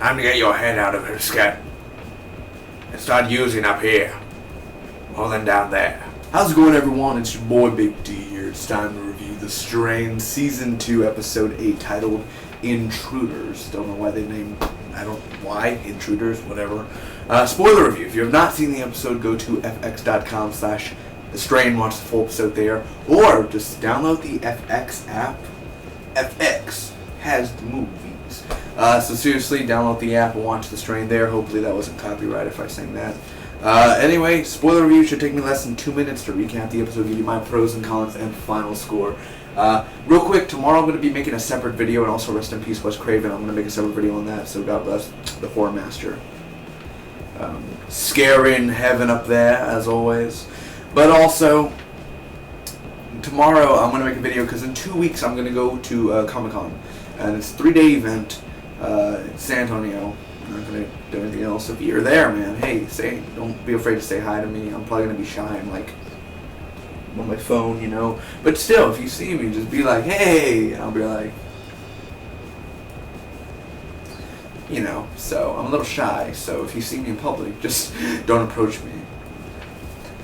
Time to get your head out of her scat and start using up here more than down there. How's it going, everyone? It's your boy Big D here. It's time to review The Strain Season 2 Episode 8 titled Intruders. Don't know why they named, Intruders, whatever. Spoiler review. If you have not seen the episode, go to fx.com/thestrain, watch the full episode there, or just download the FX app. FX has the movies. So seriously, download the app and watch The Strain there. Hopefully that wasn't copyright if I sang that. Anyway, spoiler review should take me less than 2 minutes to recap the episode, give you my pros and cons and final score. Real quick, tomorrow I'm going to be making a separate video, and also rest in peace Wes Craven. I'm going to make a separate video on that, so God bless the Horror Master. Scaring heaven up there, as always. But also, tomorrow I'm going to make a video, because in 2 weeks I'm going to go to Comic-Con. And it's a 3-day event in San Antonio. I'm not going to do anything else. If you're there, man, hey, don't be afraid to say hi to me. I'm probably going to be shy. I'm like on my phone, you know. But still, if you see me, just be like, hey, and I'll be like, you know. So I'm a little shy. So if you see me in public, just don't approach me.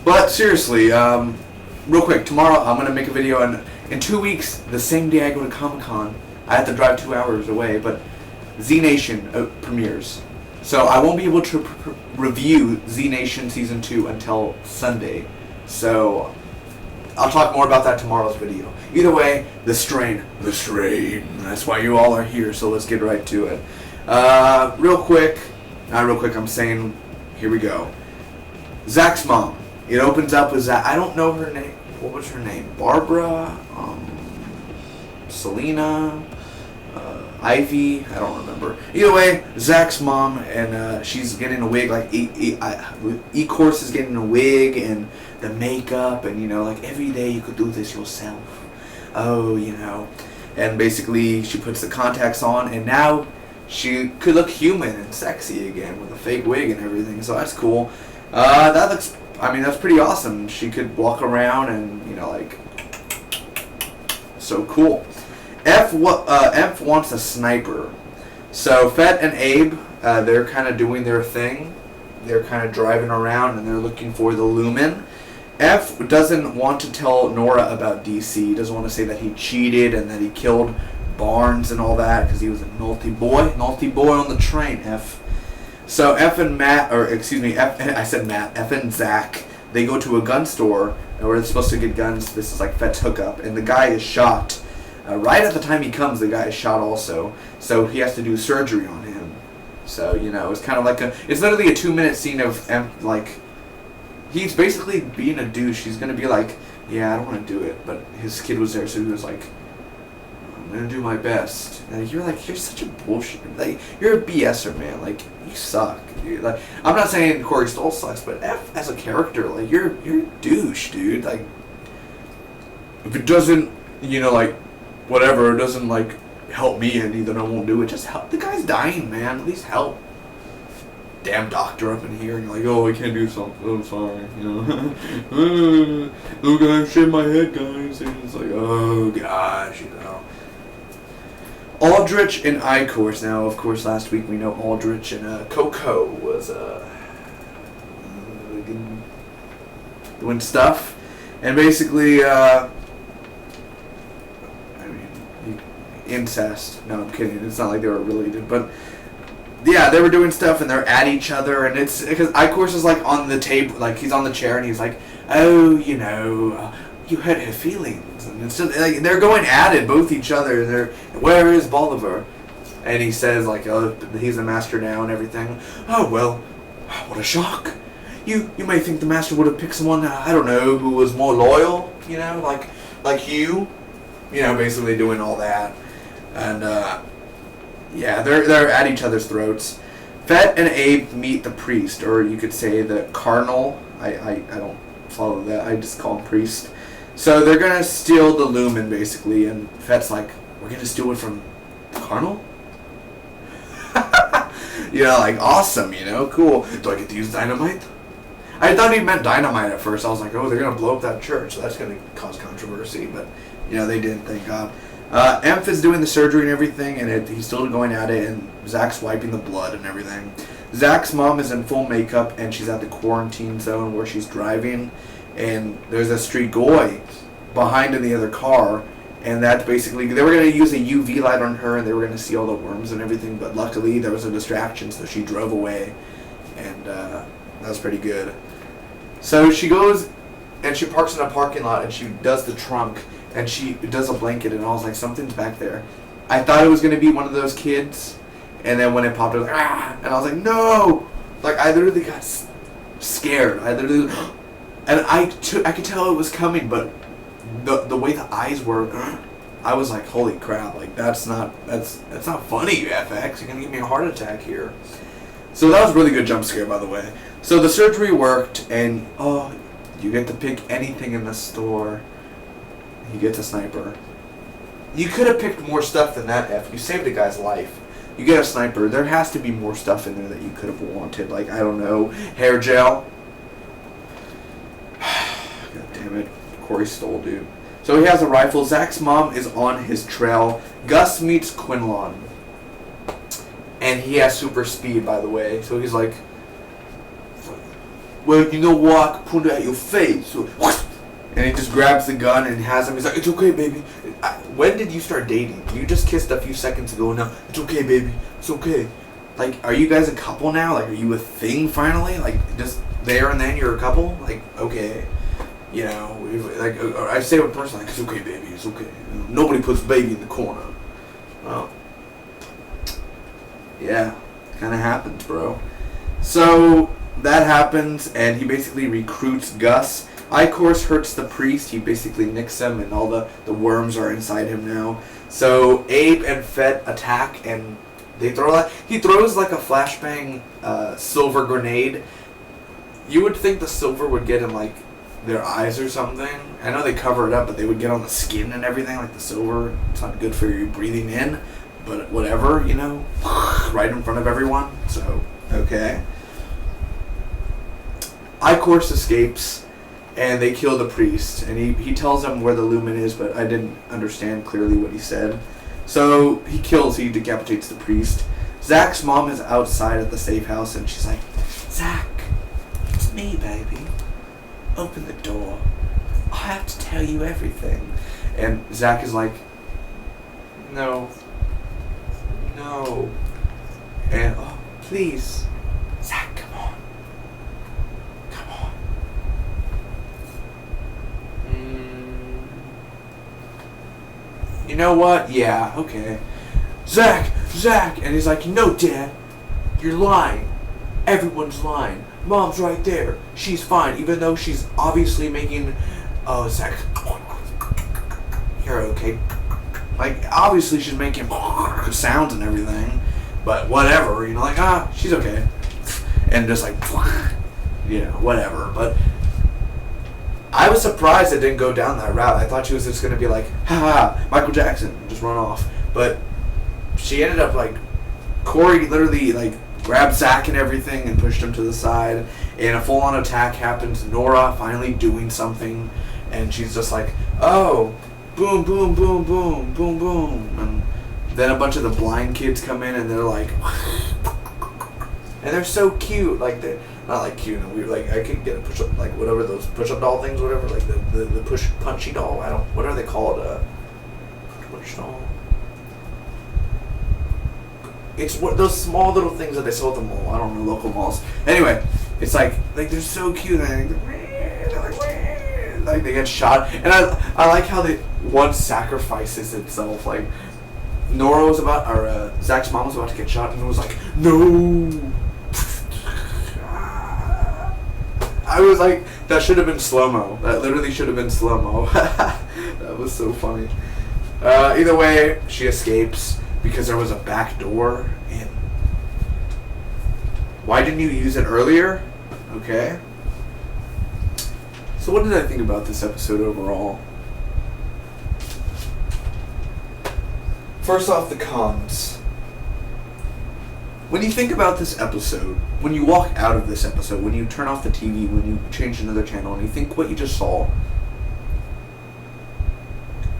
But seriously, real quick, tomorrow I'm going to make a video, and in 2 weeks, the same day I go to Comic-Con, I have to drive 2 hours away, but Z Nation premieres. So I won't be able to review Z Nation Season 2 until Sunday. So I'll talk more about that tomorrow's video. Either way, The Strain. That's why you all are here, so let's get right to it. Not real quick, I'm saying, here we go. Zach's mom. It opens up with Zach. I don't know her name. What was her name? Barbara? Selena? Ivy, I don't remember. Either way, Zach's mom, and she's getting a wig, like E-Course is getting a wig, and the makeup, and you know, like every day you could do this yourself. Oh, you know. And basically, she puts the contacts on, and now she could look human and sexy again with a fake wig and everything, so that's cool. That looks, that's pretty awesome. She could walk around and, you know, like, so cool. F wants a sniper. So Fett and Abe, they're kind of doing their thing. They're kind of driving around and they're looking for the Lumen. F doesn't want to tell Nora about DC. He doesn't want to say that he cheated and that he killed Barnes and all that because he was a naughty boy on the train. F. So F and Zach, they go to a gun store where they're supposed to get guns. This is like Fett's hookup, and the guy is shot. Right at the time he comes, the guy is shot also. So he has to do surgery on him. So, you know, it's kind of like it's literally a 2-minute scene of, like, he's basically being a douche. He's going to be like, yeah, I don't want to do it. But his kid was there, so he was like, I'm going to do my best. And you're like, you're such a bullshit. Like, you're a BSer, man. Like, you suck, dude. Like, I'm not saying Corey Stoll sucks, but F as a character, like, you're a douche, dude. Like, if it doesn't, you know, like, whatever, it doesn't, like, help me any, then I won't do it. Just help. The guy's dying, man. At least help. Damn doctor up in here, and you're like, oh, I can't do something. I'm sorry, you know. Look, I shaved my head, guys. And it's like, oh, gosh, you know. Aldrich and I-Course. Now, of course, last week we know Aldrich and Coco was doing stuff. And basically, incest. No, I'm kidding. It's not like they were related, but yeah, they were doing stuff and they're at each other, and it's because I-Course is like on the table, like he's on the chair, and he's like, oh, you know, you hurt her feelings, and it's just like they're going at it, both each other. And where is Bolivar? And he says like, oh, he's the master now and everything. Oh well, what a shock. You may think the master would have picked someone, I don't know, who was more loyal, you know, like you know, basically doing all that. And, yeah, they're at each other's throats. Fett and Abe meet the priest, or you could say the cardinal. I don't follow that. I just call him priest. So they're going to steal the Lumen, basically, and Fett's like, we're going to steal it from the cardinal? You know, like, awesome, you know, cool. Do I get to use dynamite? I thought he meant dynamite at first. I was like, oh, they're going to blow up that church, so that's going to cause controversy. But, you know, they didn't, thank God. Emph is doing the surgery and everything, and he's still going at it, and Zach's wiping the blood and everything. Zach's mom is in full makeup, and she's at the quarantine zone where she's driving, and there's a street boy behind in the other car, and that's basically, they were going to use a UV light on her, and they were going to see all the worms and everything, but luckily there was a distraction, so she drove away, and that was pretty good. So she goes, and she parks in a parking lot, and she does the trunk, and she does a blanket, and I was like, something's back there. I thought it was going to be one of those kids, and then when it popped, I was like, ah! And I was like, no! Like, I literally got scared. I literally, and I could tell it was coming, but the way the eyes were, I was like, holy crap! Like, that's not funny, FX. You're gonna give me a heart attack here. So that was a really good jump scare, by the way. So the surgery worked, and you get to pick anything in the store. You get a sniper. You could have picked more stuff than that, F. You saved a guy's life. You get a sniper. There has to be more stuff in there that you could have wanted. Like, I don't know, hair gel. God damn it. Corey stole, dude. So he has a rifle. Zach's mom is on his trail. Gus meets Quinlan. And he has super speed, by the way. So he's like, well, you know what? I can put it at your face. So, and he just grabs the gun and has him. He's like, it's okay, baby. When did you start dating? You just kissed a few seconds ago. Now, it's okay, baby. It's okay. Like, are you guys a couple now? Like, are you a thing finally? Like, just there and then you're a couple? Like, okay. You know, like, I say with a person, like, it's okay, baby. It's okay. Nobody puts baby in the corner. Well, yeah. Kind of happens, bro. So, that happens, and he basically recruits Gus. Icorus hurts the priest. He basically nicks him, and all the worms are inside him now. So Abe and Fett attack, and they throw he throws like a flashbang silver grenade. You would think the silver would get in like their eyes or something. I know they cover it up, but they would get on the skin and everything. Like the silver, it's not good for you breathing in, but whatever, you know, right in front of everyone. So okay. Icorus escapes. And they kill the priest, and he tells them where the lumen is, but I didn't understand clearly what he said. So he decapitates the priest. Zach's mom is outside at the safe house, and she's like, Zach, it's me, baby. Open the door. I have to tell you everything. And Zach is like, no. And, please. Zach, come on. You know what? Yeah, okay. Zach! And he's like, no, Dad. You're lying. Everyone's lying. Mom's right there. She's fine, even though she's obviously making... Oh, Zach. You're okay. Like, obviously she's making sounds and everything. But whatever. You know, like, she's okay. And just like... You know, whatever. But... I was surprised it didn't go down that route. I thought she was just going to be like, ha, Michael Jackson, just run off. But she ended up like, Corey literally like grabbed Zach and everything and pushed him to the side. And a full-on attack happens. Nora finally doing something. And she's just like, oh, boom, boom, boom, boom, boom, boom. And then a bunch of the blind kids come in and they're like, and they're so cute. Like, they're not like cute and weird. Like, I could get a push-up, like whatever those push-up doll things, whatever. Like the punchy doll. What are they called? Punch doll. It's those small little things that they sell at the mall. I don't know, local malls. Anyway, it's like they're so cute. And they're like they get shot. And I like how one sacrifices itself. Like Nora was Zach's mom was about to get shot, and it was like, no. I was like, that should have been slow-mo. That literally should have been slow-mo. That was so funny. Either way, she escapes because there was a back door in. Why didn't you use it earlier? Okay. So what did I think about this episode overall? First off, the cons. When you think about this episode, when you walk out of this episode, when you turn off the TV, when you change another channel, and you think what you just saw,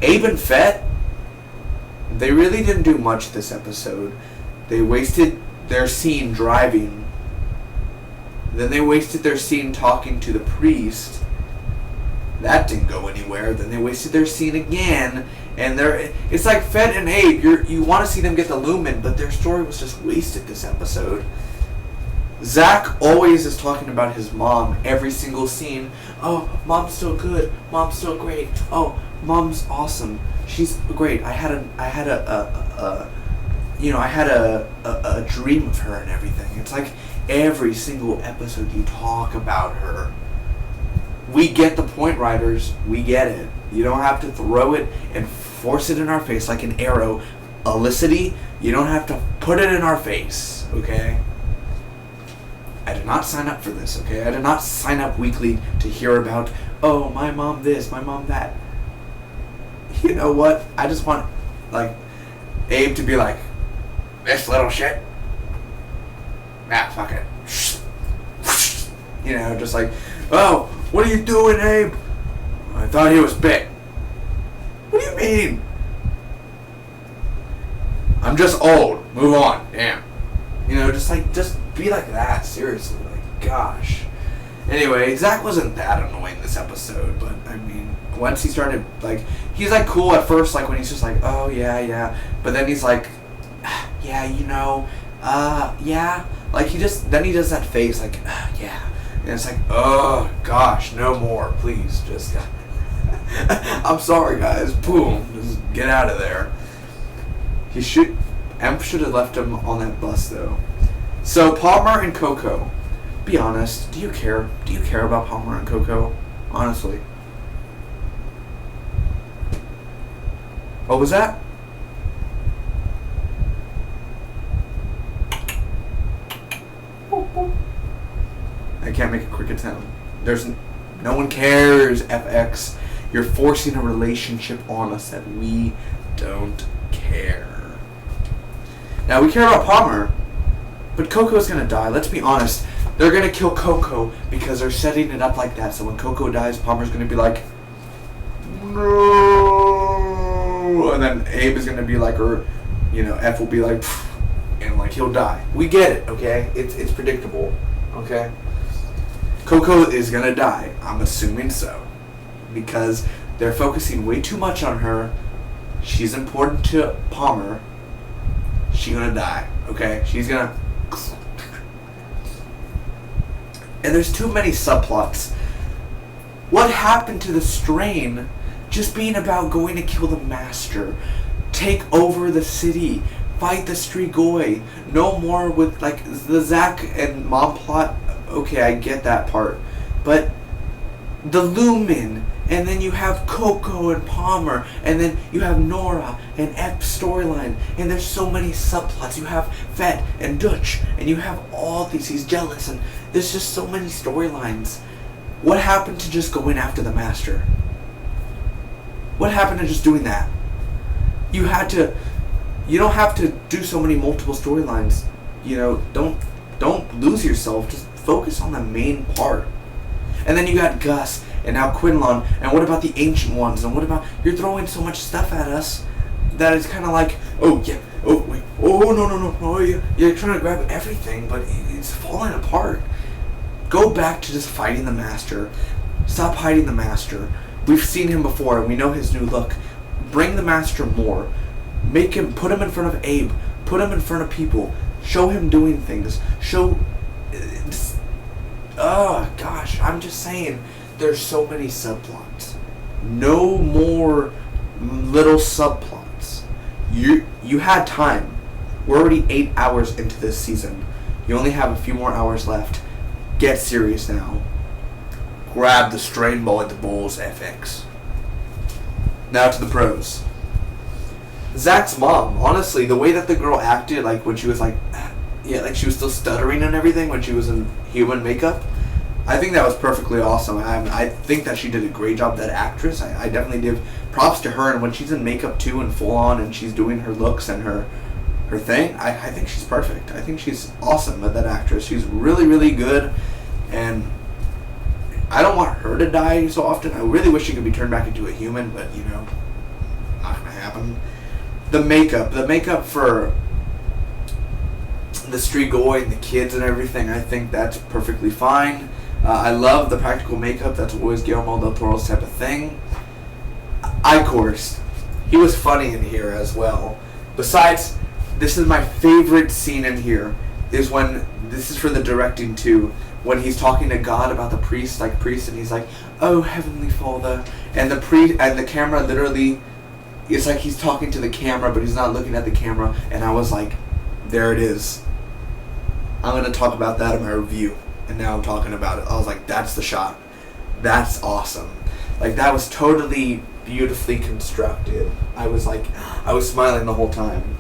Abe and Fett, They really didn't do much this episode. They wasted their scene driving. Then they wasted their scene talking to the priest. That didn't go anywhere. Then they wasted their scene again. And it's like Fett and Abe. You want to see them get the lumen, but their story was just wasted this episode. Zach always is talking about his mom every single scene. Oh, mom's still good. Mom's still great. Oh, mom's awesome. She's great. I had a dream of her and everything. It's like every single episode you talk about her. We get the point, writers. We get it. You don't have to throw it and force it in our face like an arrow. Elicity, you don't have to put it in our face, okay? I did not sign up for this, okay? I did not sign up weekly to hear about, oh, my mom this, my mom that. You know what? I just want, like, Abe to be like, this little shit. Ah, fuck it. You know, just like, oh, what are you doing, Abe? I thought he was bit. What do you mean? I'm just old. Move on. Damn. You know, just be like that. Seriously. Like, gosh. Anyway, Zach wasn't that annoying this episode, but, I mean, once he started, like, he's, like, cool at first, like, when he's just like, oh, yeah. But then he's like, yeah, you know, yeah. Like, he does that face, like, yeah. And it's like, oh, gosh, no more. Please, just, I'm sorry, guys. Boom. Just get out of there. Emp should have left him on that bus, though. So, Palmer and Coco. Be honest. Do you care? Do you care about Palmer and Coco? Honestly. What was that? I can't make a cricket sound. No one cares, FX. You're forcing a relationship on us that we don't care. Now, we care about Palmer, but Coco's gonna die. Let's be honest. They're gonna kill Coco because they're setting it up like that. So when Coco dies, Palmer's gonna be like, no. And then Abe is gonna be like, or, you know, F will be like, and like he'll die. We get it, okay? It's predictable, okay? Coco is gonna die. I'm assuming so. Because they're focusing way too much on her. She's important to Palmer. She's gonna die, okay? She's gonna... And there's too many subplots. What happened to the strain just being about going to kill the master, take over the city, fight the Strigoi? No more with, like, the Zack and Mom plot. Okay, I get that part. But the Lumen, and then you have Coco and Palmer, and then you have Nora and Ep's storyline, and there's so many subplots. You have Fett and Dutch, and you have all these. He's jealous, and there's just so many storylines. What happened to just going after the master? What happened to just doing that? You don't have to do so many multiple storylines. You know, don't lose yourself. Just focus on the main part. And then you got Gus, and now Quinlan, and what about the Ancient Ones? And what about, you're throwing so much stuff at us that it's kind of like, oh yeah, oh wait, oh no, oh, you're trying to grab everything, but it's falling apart. Go back to just fighting the master. Stop hiding the master. We've seen him before, and we know his new look. Bring the master more. Put him in front of Abe. Put him in front of people. Show him doing things. Oh gosh, I'm just saying, there's so many subplots. No more little subplots. You had time. We're already 8 hours into this season. You only have a few more hours left. Get serious now. Grab the strain ball at the Bulls, FX. Now to the pros. Zach's mom, honestly, the way that the girl acted, like when she was like, yeah, like she was still stuttering and everything when she was in human makeup, I think that was perfectly awesome. I think that she did a great job, that actress. I definitely give props to her, and when she's in makeup too and full on and she's doing her looks and her thing, I think she's perfect. I think she's awesome at that actress. She's really, really good, and I don't want her to die so often. I really wish she could be turned back into a human, but, you know, not gonna happen. the makeup for the Strigoi and the kids and everything, I think that's perfectly fine. I love the practical makeup. That's always Guillermo del Toro's type of thing. Course, he was funny in here as well. Besides, this is my favorite scene in here, is when, this is for the directing too, when he's talking to God about the priest, and he's like, "Oh, Heavenly Father," and the camera literally, it's like he's talking to the camera, but he's not looking at the camera, and I was like, there it is. I'm going to talk about that in my review, and now I'm talking about it. I was like, that's the shot. That's awesome. Like, that was totally beautifully constructed. I was smiling the whole time.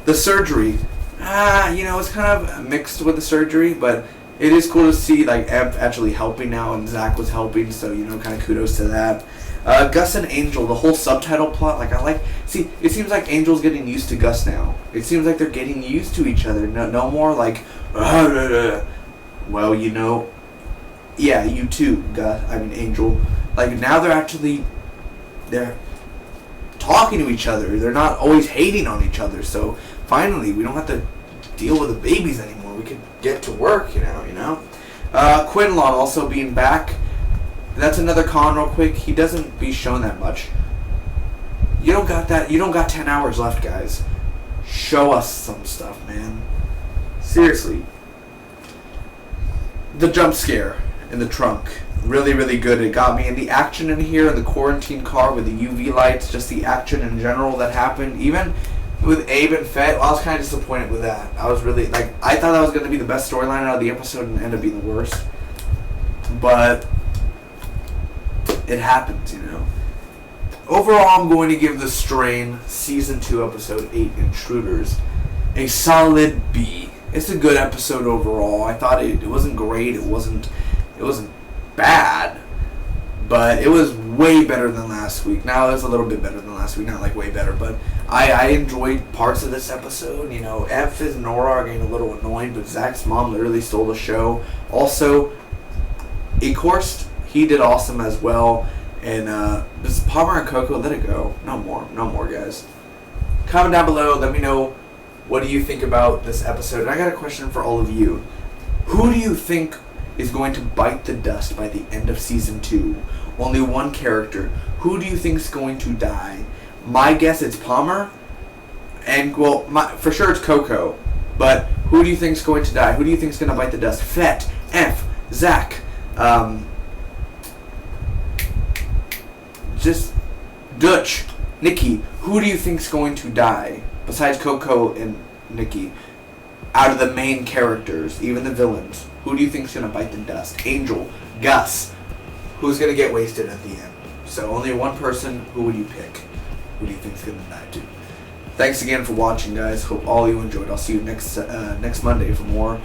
The surgery, it's kind of mixed with the surgery, but it is cool to see, like, Ev actually helping now, and Zach was helping, so, kind of kudos to that. Gus and Angel, the whole subtitle plot, it seems like Angel's getting used to Gus now. It seems like they're getting used to each other. No more like, well, yeah, you too, Angel. Like, now they're talking to each other. They're not always hating on each other. So finally, we don't have to deal with the babies anymore. We can get to work, Quinlan also being back. That's another con real quick. He doesn't be shown that much. You don't got 10 hours left, guys. Show us some stuff, man. Seriously. The jump scare in the trunk. Really, really good. It got me. And the action in here, in the quarantine car with the UV lights, just the action in general that happened. Even with Abe and Fett, I was kind of disappointed with that. I was really, I thought that was going to be the best storyline out of the episode and ended up being the worst. But it happens, Overall, I'm going to give The Strain, Season 2, Episode 8, Intruders, a solid B. It's a good episode overall. I thought it wasn't great. It wasn't bad, but it was way better than last week. Now it was a little bit better than last week. Not like way better, but I enjoyed parts of this episode. Ev and Nora are getting a little annoying, but Zach's mom literally stole the show. Also, Ecorst, he did awesome as well. And this Palmer and Coco, let it go. No more, guys. Comment down below. Let me know what do you think about this episode. And I got a question for all of you. Who do you think is going to bite the dust by the end of Season 2? Only one character. Who do you think is going to die? My guess it's Palmer. And, for sure it's Coco. But who do you think is going to die? Who do you think is going to bite the dust? Fett, F, Zach, just Dutch, Nikki. Who do you think's going to die besides Coco and Nikki? Out of the main characters, even the villains, who do you think's gonna bite the dust? Angel, Gus. Who's gonna get wasted at the end? So only one person. Who would you pick? Who do you think's gonna die too? Thanks again for watching, guys. Hope all you enjoyed. I'll see you next Monday for more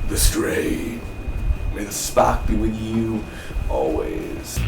The Strain. May the spark be with you always.